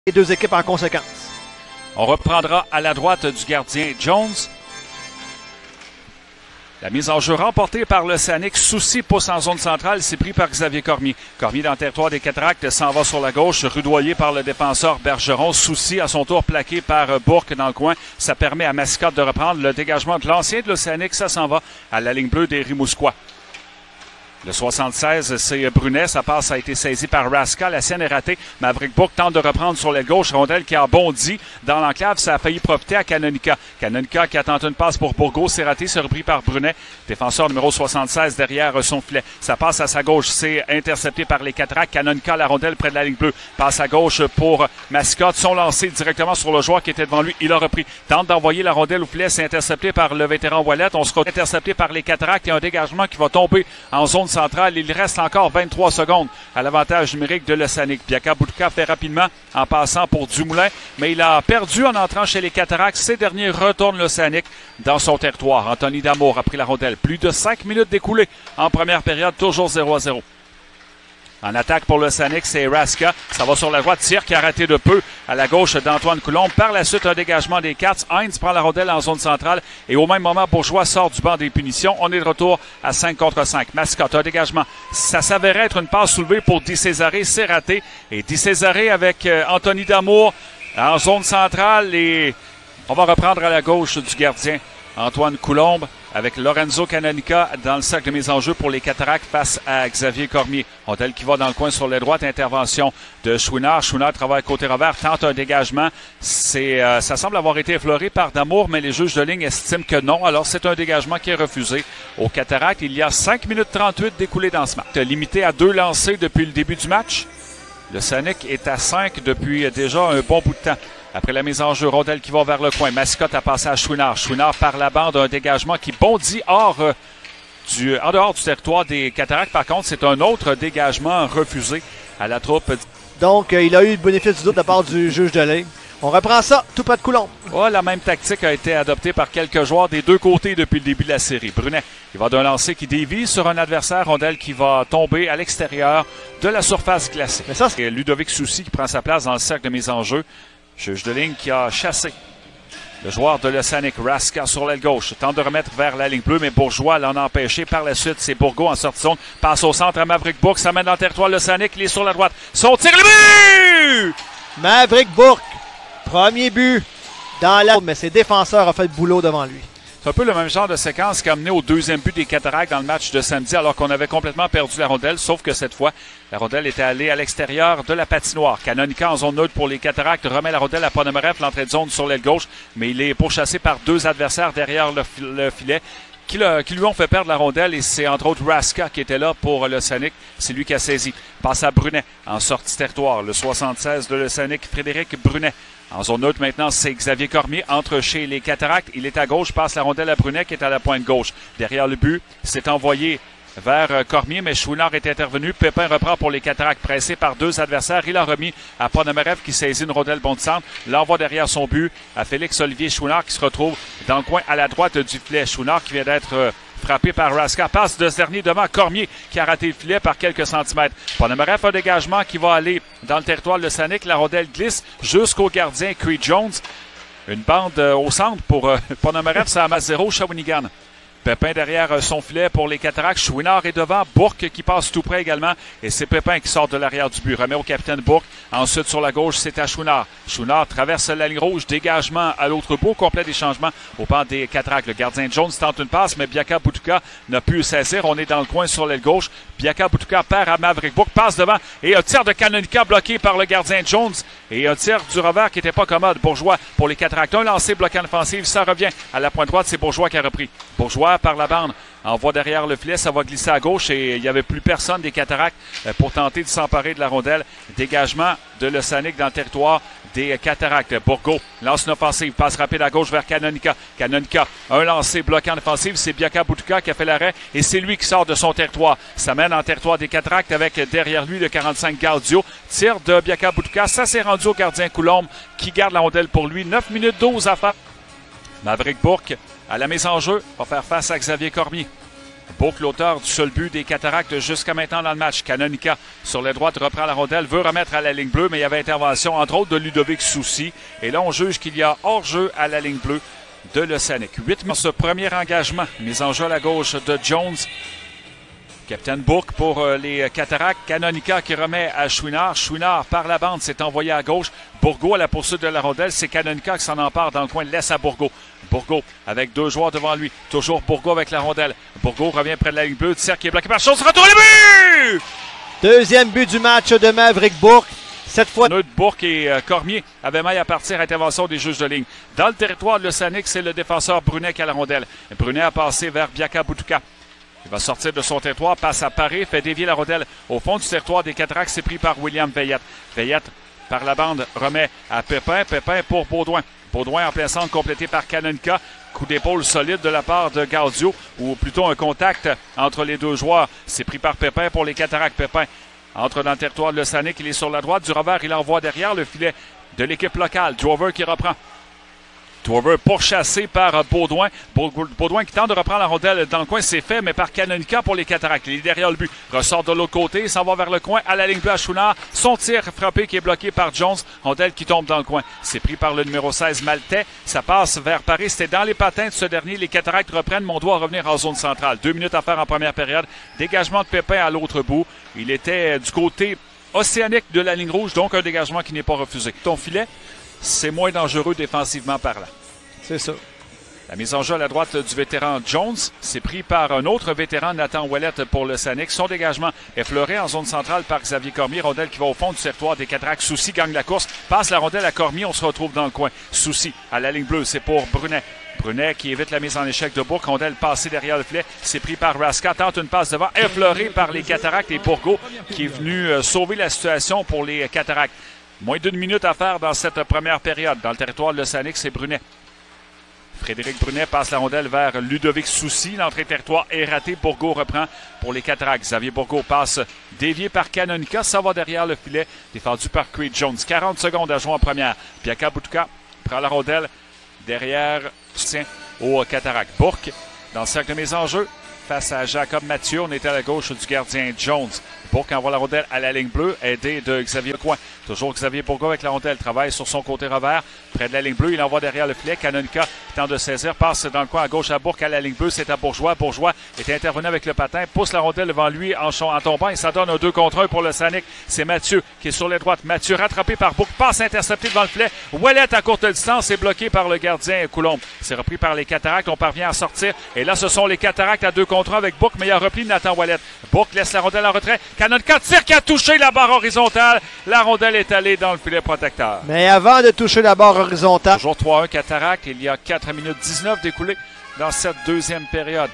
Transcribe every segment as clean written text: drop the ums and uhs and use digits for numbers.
les deux équipes en conséquence. On reprendra à la droite du gardien Jones. La mise en jeu remportée par le Sanik. Soucy pousse en zone centrale. C'est pris par Xavier Cormier. Cormier dans le territoire des Cataractes s'en va sur la gauche. Rudoyé par le défenseur Bergeron. Soucy à son tour plaqué par Bourque dans le coin. Ça permet à Mascotte de reprendre le dégagement de l'ancien de l'Océanique. Ça s'en va à la ligne bleue des Rimouskois. Le 76, c'est Brunet. Sa passe a été saisie par Raska. La sienne est ratée. Maverick Bourque tente de reprendre sur l'aile gauche. Rondelle qui a bondi dans l'enclave. Ça a failli profiter à Canonica. Canonica qui a tenté une passe pour Bourgault. C'est raté. C'est repris par Brunet. Défenseur numéro 76 derrière son filet. Ça passe à sa gauche. C'est intercepté par les Cataractes. Canonica, la rondelle près de la ligne bleue. Passe à gauche pour Mascotte. Son lancé directement sur le joueur qui était devant lui. Il a repris. Tente d'envoyer la rondelle au filet. C'est intercepté par le vétéran Wallet. On sera intercepté par les Cataractes. Il y a un dégagement qui va tomber en zone centrale. Il reste encore 23 secondes à l'avantage numérique de l'Océanique. Biaka Buduka fait rapidement en passant pour Dumoulin, mais il a perdu en entrant chez les Cataractes. Ces derniers retournent l'Océanique dans son territoire. Anthony Damour a pris la rondelle. Plus de 5 minutes d'écoulées en première période, toujours 0-0. En attaque pour l'Océanique, c'est Raska. Ça va sur la droite. Tir qui a raté de peu à la gauche d'Antoine Coulombe. Par la suite, un dégagement des Cats. Heinz prend la rondelle en zone centrale. Et au même moment, Bourgeois sort du banc des punitions. On est de retour à 5 contre 5. Mascotte, un dégagement. Ça s'avérait être une passe soulevée pour Di Cesare. C'est raté. Et Di Cesare avec Anthony Damour en zone centrale. Et on va reprendre à la gauche du gardien Antoine Coulombe avec Lorenzo Canonica dans le cercle de mise en jeu pour les Cataractes face à Xavier Cormier. Rondelle qui va dans le coin sur la droite. Intervention de Chouinard. Chouinard travaille côté revers, tente un dégagement. Ça semble avoir été effleuré par Damour, mais les juges de ligne estiment que non. Alors c'est un dégagement qui est refusé. Aux Cataractes, il y a 5 minutes 38 d'écoulées dans ce match. Limité à 2 lancés depuis le début du match. Le Sanik est à 5 depuis déjà un bon bout de temps. Après la mise en jeu, rondelle qui va vers le coin. Mascotte a passé à Chouinard. Chouinard par la bande, un dégagement qui bondit en dehors du territoire des Cataractes. Par contre, c'est un autre dégagement refusé à la troupe. Donc, il a eu le bénéfice du doute de la part du juge de ligne. On reprend ça tout près de Coulombe. Oh, la même tactique a été adoptée par quelques joueurs des deux côtés depuis le début de la série. Brunet, il va d'un lancer qui dévie sur un adversaire. Rondelle qui va tomber à l'extérieur de la surface glacée. Mais ça, c'est Ludovic Soucy qui prend sa place dans le cercle de mise en jeu. Juge de ligne qui a chassé le joueur de l'Océanique, Raska, sur l'aile gauche. Tente de remettre vers la ligne bleue, mais Bourgeois l'en a empêché. Par la suite, c'est Bourgault en sortie de zone. Passe au centre à Maverick Bourque. Ça mène dans le territoire de l'Océanique. Il est sur la droite. Son tir, le but! Maverick Bourque. Premier but dans la... Mais ses défenseurs ont fait le boulot devant lui. C'est un peu le même genre de séquence qui a mené au deuxième but des Cataractes dans le match de samedi, alors qu'on avait complètement perdu la rondelle, sauf que cette fois, la rondelle était allée à l'extérieur de la patinoire. Canonica en zone neutre pour les Cataractes remet la rondelle à Ponomareff, l'entrée de zone sur l'aile gauche, mais il est pourchassé par deux adversaires derrière le filet qui lui ont fait perdre la rondelle, et c'est entre autres Raska qui était là pour l'Océanique. C'est lui qui a saisi. Passe à Brunet en sortie territoire. Le 76 de l'Océanique, Frédéric Brunet. En zone neutre maintenant, c'est Xavier Cormier. Entre chez les Cataractes. Il est à gauche, passe la rondelle à Brunet qui est à la pointe gauche. Derrière le but, c'est envoyé vers Cormier, mais Chouinard est intervenu. Pépin reprend pour les Cataractes, pressé par deux adversaires. Il a remis à Ponomareff qui saisit une rondelle bondissante. L'envoie derrière son but à Félix-Olivier Chouinard qui se retrouve dans le coin à la droite du filet. Chouinard qui vient d'être frappé par Raska. Passe de ce dernier devant Cormier qui a raté le filet par quelques centimètres. Ponomareff, un dégagement qui va aller dans le territoire de l'Océanique. La rondelle glisse jusqu'au gardien Creed Jones. Une bande au centre pour Ponomareff, ça amasse 0, Shawinigan. Pépin derrière son filet pour les Cataractes. Chouinard est devant. Bourque qui passe tout près également. Et c'est Pépin qui sort de l'arrière du but. Remet au capitaine Bourque. Ensuite, sur la gauche, c'est à Chouinard. Chouinard traverse la ligne rouge. Dégagement à l'autre bout. Complet des changements au banc des Cataractes. Le gardien Jones tente une passe, mais Biaka Buduka n'a pu saisir. On est dans le coin sur l'aile gauche. Biaka Buduka perd à Maverick Bourque. Passe devant. Et un tir de Canonica bloqué par le gardien Jones. Et un tir du revers qui n'était pas commode. Bourgeois pour les Cataractes. Un lancé bloquant l'offensive. Ça revient à la pointe droite. C'est Bourgeois qui a repris. Bourgeois par la bande envoie derrière le filet, ça va glisser à gauche et il n'y avait plus personne des Cataractes pour tenter de s'emparer de la rondelle. Dégagement de l'Océanique dans le territoire des Cataractes. Bourgault lance une offensive, passe rapide à gauche vers Canonica. Canonica, un lancé bloquant l'offensive, c'est Biaka Buduka qui a fait l'arrêt et c'est lui qui sort de son territoire. Ça mène en territoire des Cataractes avec derrière lui le 45 Gaudio. Tir de Biaka Buduka, ça s'est rendu au gardien Coulombe qui garde la rondelle pour lui. 9 minutes 12 à faire. Maverick Bourque à la mise en jeu va faire face à Xavier Cormier. Bourque, l'auteur du seul but des Cataractes jusqu'à maintenant dans le match. Canonica sur la droite reprend la rondelle, veut remettre à la ligne bleue, mais il y avait intervention entre autres de Ludovic Soucy. Et là, on juge qu'il y a hors-jeu à la ligne bleue de l'Océanic. 8 minutes ce premier engagement. Mise en jeu à la gauche de Jones. Capitaine Bourque pour les Cataractes. Canonica qui remet à Chouinard. Chouinard par la bande s'est envoyé à gauche. Bourgault à la poursuite de la rondelle. C'est Canonica qui s'en empare dans le coin. Laisse à Bourgault. Bourgault avec 2 joueurs devant lui. Toujours Bourgault avec la rondelle. Bourgault revient près de la ligne bleue. Tir qui est bloqué par Chose. Retour le but! Deuxième but du match de Maverick Bourque. Cette fois, Neutre, Bourque et Cormier avaient maille à partir. Intervention des juges de ligne. Dans le territoire de l'Océanic, c'est le défenseur Brunet qui a la rondelle. Brunet a passé vers Biaka Boutouka. Il va sortir de son territoire, passe à Paré, fait dévier la rondelle au fond du territoire des Cataractes. C'est pris par William Veillette. Veillette, par la bande, remet à Pépin. Pépin pour Baudouin. Baudouin en plein centre, complété par Canonica. Coup d'épaule solide de la part de Gaudio, ou plutôt un contact entre les deux joueurs. C'est pris par Pépin pour les Cataractes. Pépin entre dans le territoire de l'Océanic. Il est sur la droite. Du revers, il envoie derrière le filet de l'équipe locale. Drover qui reprend. Drover pourchassé par Baudouin. Baudouin qui tente de reprendre la rondelle dans le coin. C'est fait, mais par Canonica pour les Cataractes. Il est derrière le but. Ressort de l'autre côté. S'en va vers le coin. À la ligne bleue à Chouinard. Son tir frappé qui est bloqué par Jones. Rondelle qui tombe dans le coin. C'est pris par le numéro 16 Maltais. Ça passe vers Paris. C'était dans les patins de ce dernier. Les Cataractes reprennent, mais on doit revenir en zone centrale. 2 minutes à faire en première période. Dégagement de Pépin à l'autre bout. Il était du côté océanique de la ligne rouge, donc un dégagement qui n'est pas refusé. Ton filet, c'est moins dangereux défensivement parlant. c'est ça. La mise en jeu à la droite du vétéran Jones, c'est pris par un autre vétéran, Nathan Ouellette, pour le Sanic. Son dégagement est fleuré en zone centrale par Xavier Cormier. Rondelle qui va au fond du territoire des Cataractes. Soucy gagne la course, passe la rondelle à Cormier. On se retrouve dans le coin. Soucy à la ligne bleue, c'est pour Brunet. Brunet qui évite la mise en échec de Bourque. Rondelle passée derrière le filet. C'est pris par Raska. Tente une passe devant. Effleuré par les Cataractes et Bourgault qui est venu sauver la situation pour les Cataractes. Moins d'1 minute à faire dans cette première période. Dans le territoire de l'Océanic, c'est Brunet. Frédéric Brunet passe la rondelle vers Ludovic Soucy. L'entrée territoire est ratée. Bourgault reprend pour les Cataractes. Xavier Bourgault passe dévié par Canonica. Ça va derrière le filet. Défendu par Creed Jones. 40 secondes à jouer en première. Biaka Boutouka prend la rondelle derrière soutien aux Cataractes. Bourque dans le cercle de mise en jeu face à Jacob Mathieu. On était à la gauche du gardien Jones. Bourque envoie la rondelle à la ligne bleue, aidé de Xavier Lecoin. Toujours Xavier Bourgault avec la rondelle, travaille sur son côté revers, près de la ligne bleue. Il envoie derrière le filet. Canonica tente de saisir, passe dans le coin à gauche à Bourque à la ligne bleue. C'est à Bourgeois. Bourgeois est intervenu avec le patin, pousse la rondelle devant lui en tombant et ça donne un 2 contre 1 pour le Sanic. C'est Mathieu qui est sur les droites. Mathieu rattrapé par Bourque, passe intercepté devant le filet. Ouellette à courte distance est bloqué par le gardien Coulombe. C'est repris par les Cataractes. On parvient à sortir. Et là, ce sont les Cataractes à 2 contre 1 avec Bourque, mais il y a repli de Nathan Ouellette. Bourque laisse la rondelle en retrait. Canonica tire qui a touché la barre horizontale. La rondelle est allée dans le filet protecteur. Mais avant de toucher la barre horizontale. Toujours 3-1 Cataractes. Il y a 4 minutes 19 d'écoulées dans cette deuxième période.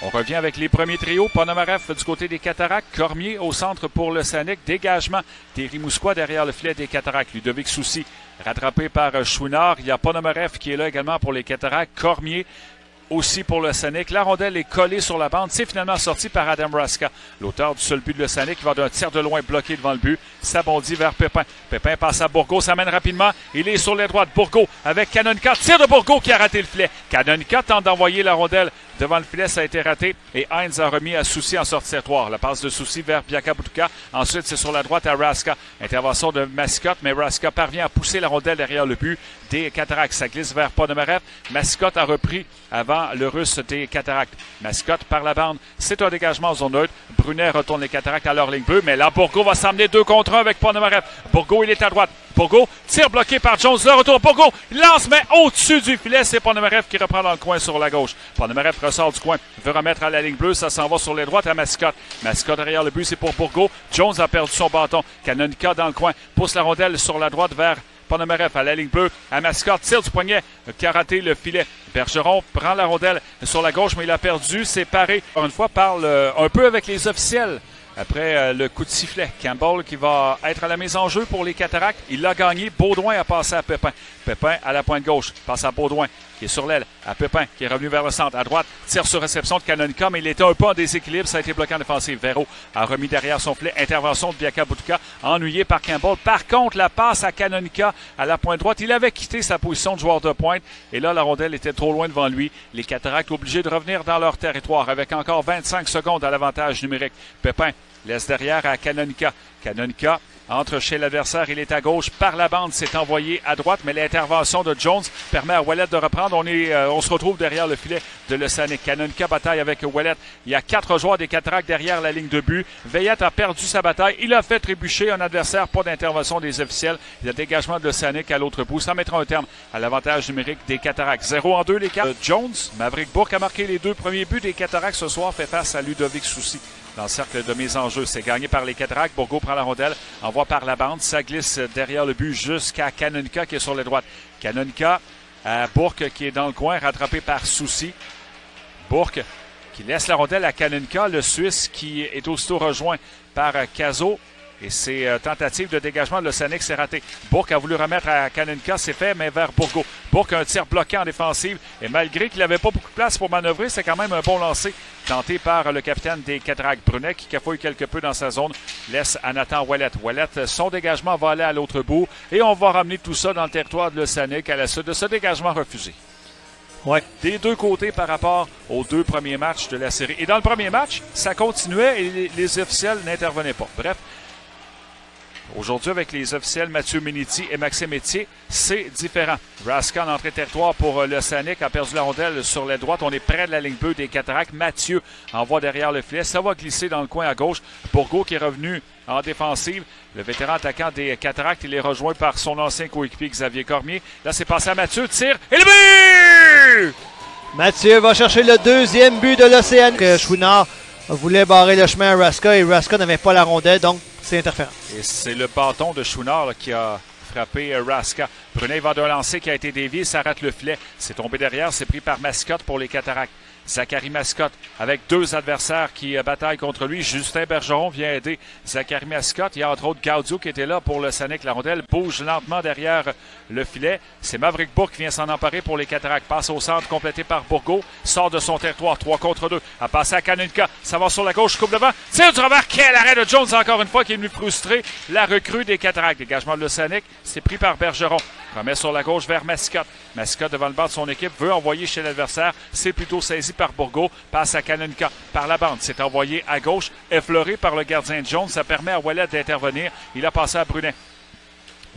On revient avec les premiers trios. Ponomareff du côté des Cataractes. Cormier au centre pour le Sanic. Dégagement des Rimouskois derrière le filet des Cataractes. Ludovic Soucy rattrapé par Chouinard. Il y a Ponomareff qui est là également pour les Cataractes. Cormier aussi pour le Sanic. La rondelle est collée sur la bande. C'est finalement sorti par Adam Raska, l'auteur du seul but de le Sanic, qui va d'un tir de loin bloqué devant le but. Ça bondit vers Pépin. Pépin passe à Bourgault. Ça mène rapidement. Il est sur les droites. Bourgault avec Canonica. Tir de Bourgault qui a raté le filet. Canonica tente d'envoyer la rondelle devant le filet. Ça a été raté. Et Heinz a remis à Soucy en sortie territoire. La passe de Soucy vers Biaka Boutouka. Ensuite, c'est sur la droite à Raska. Intervention de Mascotte, mais Raska parvient à pousser la rondelle derrière le but des Cataractes. Ça glisse vers Ponomareff. Mascotte a repris avant le Russe des Cataractes. Mascotte par la bande. C'est un dégagement en zone neutre. Brunet retourne les Cataractes à leur ligne bleue, mais là, Bourgault va s'emmener 2 contre 1 avec Ponomareff. Bourgault, il est à droite. Bourgault, tir bloqué par Jones. Le retour. Bourgault, lance, mais au-dessus du filet. C'est Ponomareff qui reprend dans le coin sur la gauche. Ponomareff ressort du coin. Veut remettre à la ligne bleue. Ça s'en va sur les droites à Mascotte. Mascotte derrière le but, c'est pour Bourgault. Jones a perdu son bâton. Canonica dans le coin. Pousse la rondelle sur la droite vers Ponomareff à la ligne bleue. À Mascotte, tire du poignet qui a raté le filet. Bergeron prend la rondelle sur la gauche, mais il a perdu. C'est Paré. Encore une fois, parle un peu avec les officiels Après le coup de sifflet, Campbell qui va être à la mise en jeu pour les Cataractes. Il l'a gagné. Baudouin a passé à Pépin. Pépin à la pointe gauche. Passe à Baudouin qui est sur l'aile. À Pépin qui est revenu vers le centre. À droite, tire sur réception de Canonica, mais il était un peu en déséquilibre. Ça a été bloqué en défensive. Véro a remis derrière son filet. Intervention de Biaka Butuka, ennuyé par Campbell. Par contre, la passe à Canonica à la pointe droite. Il avait quitté sa position de joueur de pointe. Et là, la rondelle était trop loin devant lui. Les Cataractes obligés de revenir dans leur territoire avec encore 25 secondes à l'avantage numérique. Pépin laisse derrière à Canonica. Canonica entre chez l'adversaire. Il est à gauche par la bande. C'est envoyé à droite, mais l'intervention de Jones permet à Ouellet de reprendre. On se retrouve derrière le filet de l'Océanic. Canonica bataille avec Ouellet. Il y a 4 joueurs des Cataractes derrière la ligne de but. Veillette a perdu sa bataille. Il a fait trébucher un adversaire. Pas d'intervention des officiels. Il y a dégagement de l'Océanic à l'autre bout. Ça mettra un terme à l'avantage numérique des Cataractes. 0-2 les 4. Jones, Maverick Bourque a marqué les 2 premiers buts des Cataractes ce soir. Fait face à Ludovic Soucy. Dans le cercle de mise en jeu, c'est gagné par les Cataractes. Bourgault prend la rondelle, envoie par la bande. Ça glisse derrière le but jusqu'à Canonica qui est sur les droites. Canonica à Bourque qui est dans le coin, rattrapé par Soucy. Bourque qui laisse la rondelle à Canonica. Le Suisse qui est aussitôt rejoint par Cazot. Et ses tentatives de dégagement de l'Océanic, c'est raté. Bourque a voulu remettre à Canonica, c'est fait, mais vers Bourgault. Bourque a un tir bloqué en défensive. Et malgré qu'il n'avait pas beaucoup de place pour manœuvrer, c'est quand même un bon lancer tenté par le capitaine des Cataractes, Brunet, qui cafouille quelque peu dans sa zone. Laisse à Nathan Ouellet. Ouellet, son dégagement va aller à l'autre bout. Et on va ramener tout ça dans le territoire de l'Océanic à la suite de ce dégagement refusé. Ouais. Des deux côtés par rapport aux 2 premiers matchs de la série. Et dans le premier match, ça continuait et les officiels n'intervenaient pas. Bref. Aujourd'hui, avec les officiels Mathieu Minetti et Maxime Etier, c'est différent. Raska en entrée territoire pour l'Océanic a perdu la rondelle sur la droite. On est près de la ligne bleue des Cataractes. Mathieu envoie derrière le filet. Ça va glisser dans le coin à gauche. Bourgault qui est revenu en défensive. Le vétéran attaquant des Cataractes, il est rejoint par son ancien coéquipier Xavier Cormier. Là, c'est passé à Mathieu. Tire et le but! Mathieu va chercher le 2e but de l'Océanic. Chouinard voulait barrer le chemin à Raska et Raska n'avait pas la rondelle, donc c'est interférent. Et c'est le bâton de Chouinard qui a frappé Raska. Brunet va d'un lancer qui a été dévié, ça rate le filet. C'est tombé derrière, c'est pris par Mascotte pour les Cataractes. Zachary Mascotte avec 2 adversaires qui bataillent contre lui. Justin Bergeron vient aider Zachary Mascotte. Il y a entre autres Gaudio qui était là pour le L'Océanic. La rondelle bouge lentement derrière le filet. C'est Maverick Bourque qui vient s'en emparer pour les Cataractes. Passe au centre complété par Bourgault. Sort de son territoire. 3 contre 2. A passé à Canonica. Ça va sur la gauche. Coupe devant. Tire du revers. Quel arrêt de Jones encore une fois qui est venu frustrer la recrue des Cataractes. Dégagement de l'Océanic. C'est pris par Bergeron. Remet sur la gauche vers Mascotte. Mascotte devant le banc de son équipe veut envoyer chez l'adversaire. C'est plutôt saisi par Bourgault. Passe à Canonica par la bande. C'est envoyé à gauche. Effleuré par le gardien Jones. Ça permet à Ouellet d'intervenir. Il a passé à Brunet.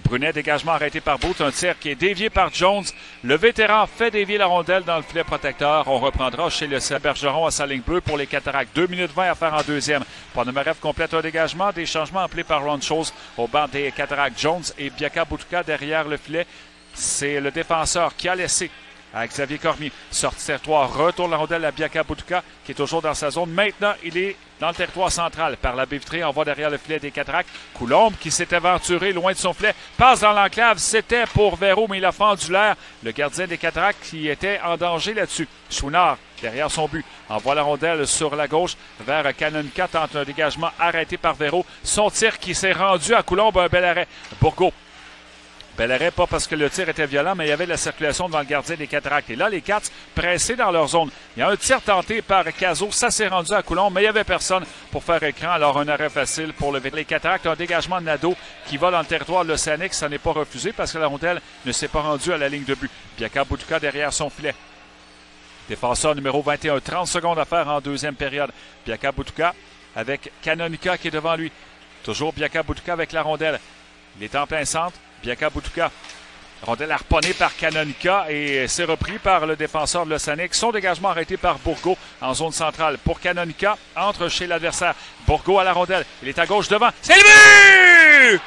Brunet, dégagement arrêté par Booth. Un tir qui est dévié par Jones. Le vétéran fait dévier la rondelle dans le filet protecteur. On reprendra chez le Bergeron à sa ligne bleue pour les Cataractes. 2 minutes 20 à faire en deuxième. Ponomarev complète un dégagement. Des changements appelés par Ron Scholes au banc des Cataractes. Jones et Biaka Butuka derrière le filet. C'est le défenseur qui a laissé à Xavier Cormier. Sortie territoire, retourne la rondelle à Biaka Butuka qui est toujours dans sa zone. Maintenant, il est dans le territoire central. Par la baie vitrée, on va derrière le filet des Cataractes. Coulombe qui s'est aventuré loin de son filet. Passe dans l'enclave. C'était pour Véro, mais il a fendu l'air. Le gardien des Cataractes qui était en danger là-dessus. Chouinard, derrière son but, envoie la rondelle sur la gauche vers Canonica. Tente un dégagement arrêté par Véro. Son tir qui s'est rendu à Coulombe. Un bel arrêt. Bourgault. Bel arrêt, pas parce que le tir était violent, mais il y avait de la circulation devant le gardien des Cataractes. Et là, les Cats pressés dans leur zone. Il y a un tir tenté par Cazot. Ça s'est rendu à Coulombe, mais il n'y avait personne pour faire écran. Alors, un arrêt facile pour les Cataractes. Un dégagement de Nadeau qui va dans le territoire de l'Océanic. Ça n'est pas refusé parce que la rondelle ne s'est pas rendue à la ligne de but. Biaka Butuka derrière son filet. Défenseur numéro 21. 30 secondes à faire en deuxième période. Biaka Butuka avec Canonica qui est devant lui. Toujours Biaka Butuka avec la rondelle. Il est en plein centre. Biaka Butuka. Rondelle harponnée par Canonica et c'est repris par le défenseur de l'Océanic. Son dégagement arrêté par Bourgault en zone centrale. Pour Canonica, entre chez l'adversaire. Bourgault à la rondelle. Il est à gauche devant. C'est le but!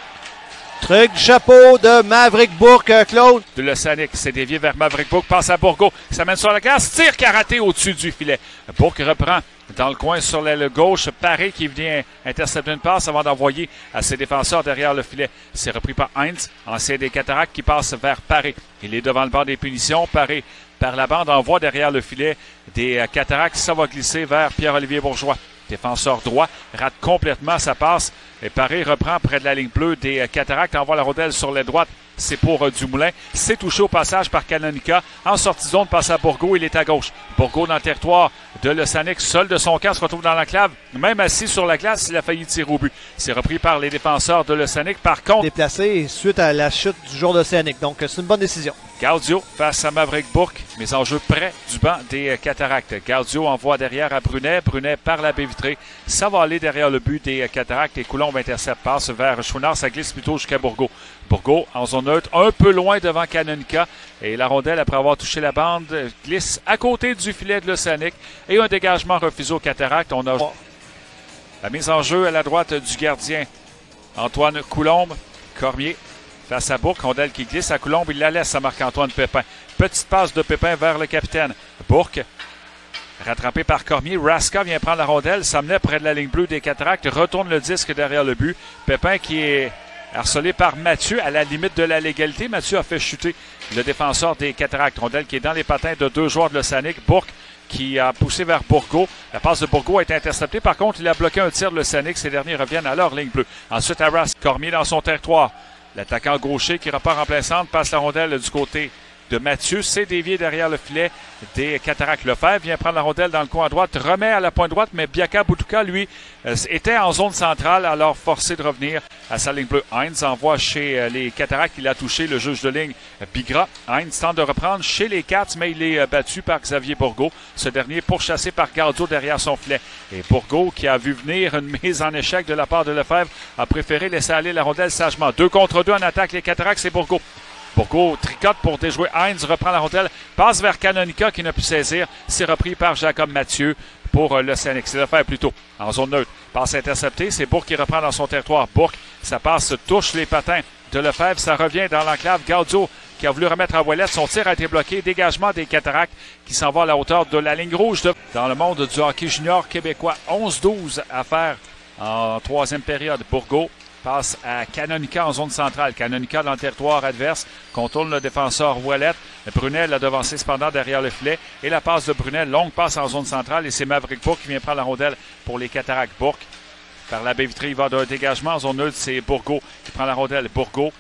Truc chapeau de Maverick Bourque, Claude. De l'Océanic, c'est dévié vers Maverick Bourque, passe à Bourgault, ça mène sur la glace, tir karaté au-dessus du filet. Bourque reprend dans le coin sur l'aile gauche, Paré qui vient intercepter une passe avant d'envoyer à ses défenseurs derrière le filet. C'est repris par Heinz, ancien des Cataractes, qui passe vers Paré. Il est devant le banc des punitions, Paré par la bande envoie derrière le filet des Cataractes, ça va glisser vers Pierre-Olivier Bourgeois. défenseur droit, rate complètement sa passe. Et Paré reprend près de la ligne bleue des Cataractes, envoie la rondelle sur l'aile droite. C'est pour Dumoulin. C'est touché au passage par Canonica. En sortie de zone, passe à Bourgault. Il est à gauche. Bourgault dans le territoire de l'Océanic. Seul de son camp, se retrouve dans l'enclave. Même assis sur la glace, il a failli tirer au but. C'est repris par les défenseurs de l'Océanic. Par contre, déplacé suite à la chute du jour de l'Océanic. Donc, c'est une bonne décision. Gaudio face à Maverick Bourque. Mise en jeu près du banc des Cataractes. Gaudio envoie derrière à Brunet. Brunet par la baie vitrée. Ça va aller derrière le but des Cataractes. Et Coulombe intercepte. Passe vers Chouinard. Ça glisse plutôt jusqu'à Bourgault. Bourgault en zone neutre, un peu loin devant Canonica. Et la rondelle, après avoir touché la bande, glisse à côté du filet de l'Océanic. Et un dégagement refusé aux Cataractes. On a la mise en jeu à la droite du gardien. Antoine Coulombe. Cormier face à Bourque. Rondelle qui glisse à Coulombe. Il la laisse à Marc-Antoine Pépin. Petite passe de Pépin vers le capitaine. Bourque. Rattrapé par Cormier. Raska vient prendre la rondelle. S'amenait près de la ligne bleue des Cataractes. Retourne le disque derrière le but. Pépin qui est harcelé par Mathieu à la limite de la légalité. Mathieu a fait chuter le défenseur des Cataractes. Rondelle qui est dans les patins de deux joueurs de l'Océanic. Bourque qui a poussé vers Bourgault. La passe de Bourgault a été interceptée. Par contre, il a bloqué un tir de l'Océanic. Ces derniers reviennent à leur ligne bleue. Ensuite, Arras. Cormier dans son territoire. L'attaquant gaucher qui repart en plein centre passe la rondelle du côté de Mathieu. C'est dévié derrière le filet des Cataractes. Lefebvre vient prendre la rondelle dans le coin à droite, remet à la pointe droite, mais Biaka Boutouka, lui, était en zone centrale, alors forcé de revenir à sa ligne bleue. Heinz envoie chez les Cataractes. Il a touché le juge de ligne Bigra. Heinz tente de reprendre chez les Cats, mais il est battu par Xavier Bourgault. Ce dernier pourchassé par Gaudio derrière son filet. Et Bourgault, qui a vu venir une mise en échec de la part de Lefebvre, a préféré laisser aller la rondelle sagement. 2 contre 2 en attaque. Les Cataractes, c'est Bourgault. Bourgault tricote pour déjouer Heinz, reprend la rondelle, passe vers Canonica qui n'a pu saisir. C'est repris par Jacob Mathieu pour l'Océanic. C'est Lefebvre plutôt en zone neutre. Passe interceptée, c'est Bourque qui reprend dans son territoire. Bourque, sa passe touche les patins de Lefebvre. Ça revient dans l'enclave. Gaudio qui a voulu remettre à Ouellette. Son tir a été bloqué. Dégagement des Cataractes qui s'en va à la hauteur de la ligne rouge. Dans le monde du hockey junior québécois, 11-12 à faire en troisième période. Bourgault passe à Canonica en zone centrale. Canonica dans le territoire adverse. Contourne le défenseur Ouellette. Brunet l'a devancé cependant derrière le filet. Et la passe de Brunet, longue passe en zone centrale. Et c'est Maverick Bourque qui vient prendre la rondelle pour les Cataractes. Bourque, par la baie vitrée, il va d'un dégagement. En zone neutre, c'est Bourgault qui prend la rondelle. Bourgault,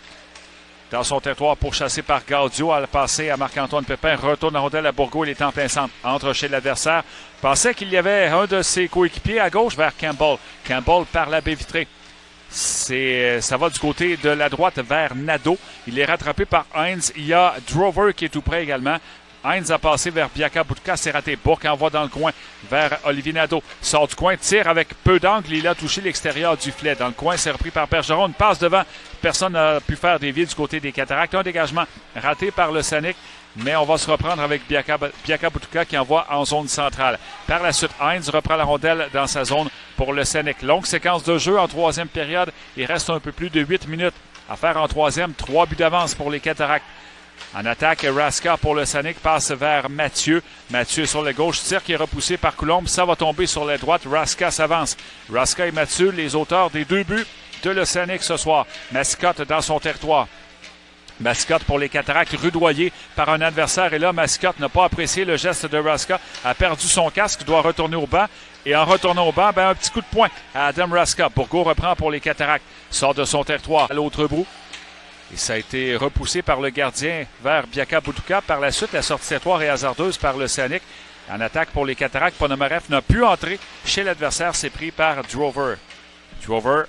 dans son territoire, pourchassé par Gaudio, à le passer à Marc-Antoine Pépin. Retourne la rondelle à Bourgault. Il est en plein centre. Entre chez l'adversaire. Pensait qu'il y avait un de ses coéquipiers à gauche vers Campbell. Campbell par la baie vitrée. Ça va du côté de la droite vers Nadeau. Il est rattrapé par Heinz. Il y a Drover qui est tout près également. Heinz a passé vers Biaka Boutouka. C'est raté. Bourque envoie dans le coin vers Olivier Nadeau. Sort du coin, tire avec peu d'angle. Il a touché l'extérieur du filet. Dans le coin, c'est repris par Bergeron. Une passe devant. Personne n'a pu faire dévier du côté des Cataractes. Un dégagement raté par l'Océanic. Mais on va se reprendre avec Biaka Boutouka qui envoie en zone centrale. Par la suite, Heinz reprend la rondelle dans sa zone pour l'Océanic. Longue séquence de jeu en troisième période. Il reste un peu plus de 8 minutes à faire en troisième. 3 buts d'avance pour les Cataractes. En attaque, Raska pour l'Océanic passe vers Mathieu. Mathieu sur la gauche, tir qui est repoussé par Coulombe. Ça va tomber sur la droite. Raska s'avance. Raska et Mathieu, les auteurs des 2 buts de l'Océanic ce soir. Mascotte dans son territoire. Mascotte pour les Cataractes, rudoyé par un adversaire. Et là, Mascotte n'a pas apprécié le geste de Raska, a perdu son casque, doit retourner au banc. Et en retournant au banc, un petit coup de poing à Adam Raska. Bourgault reprend pour les Cataractes, sort de son territoire à l'autre bout. Et ça a été repoussé par le gardien vers Biaka Boutouka. Par la suite, la sortie territoire est hasardeuse par l'Océanic. En attaque pour les Cataractes, Ponomarev n'a pu entrer chez l'adversaire. C'est pris par Drover. Drover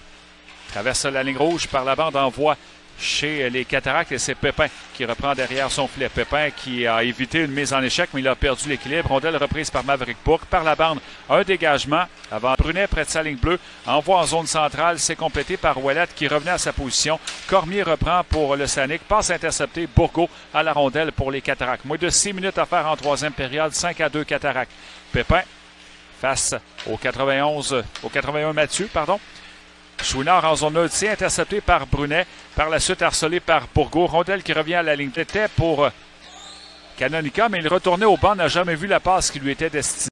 traverse la ligne rouge par la bande, envoie chez les Cataractes et c'est Pépin qui reprend derrière son filet. Pépin qui a évité une mise en échec, mais il a perdu l'équilibre. Rondelle reprise par Maverick Bourque. Par la bande, un dégagement avant Brunet près de sa ligne bleue. Envoi en zone centrale, c'est complété par Ouellette qui revenait à sa position. Cormier reprend pour l'Océanic. Passe interceptée, Bourgault à la rondelle pour les Cataractes. Moins de 6 minutes à faire en troisième période, 5-2 Cataractes. Pépin face au 81 Mathieu, pardon. Chouinard en zone neutre, c'est intercepté par Brunet. Par la suite, harcelé par Bourgault. Rondelle qui revient à la ligne. C'était pour Canonica, mais il retournait au banc, n'a jamais vu la passe qui lui était destinée.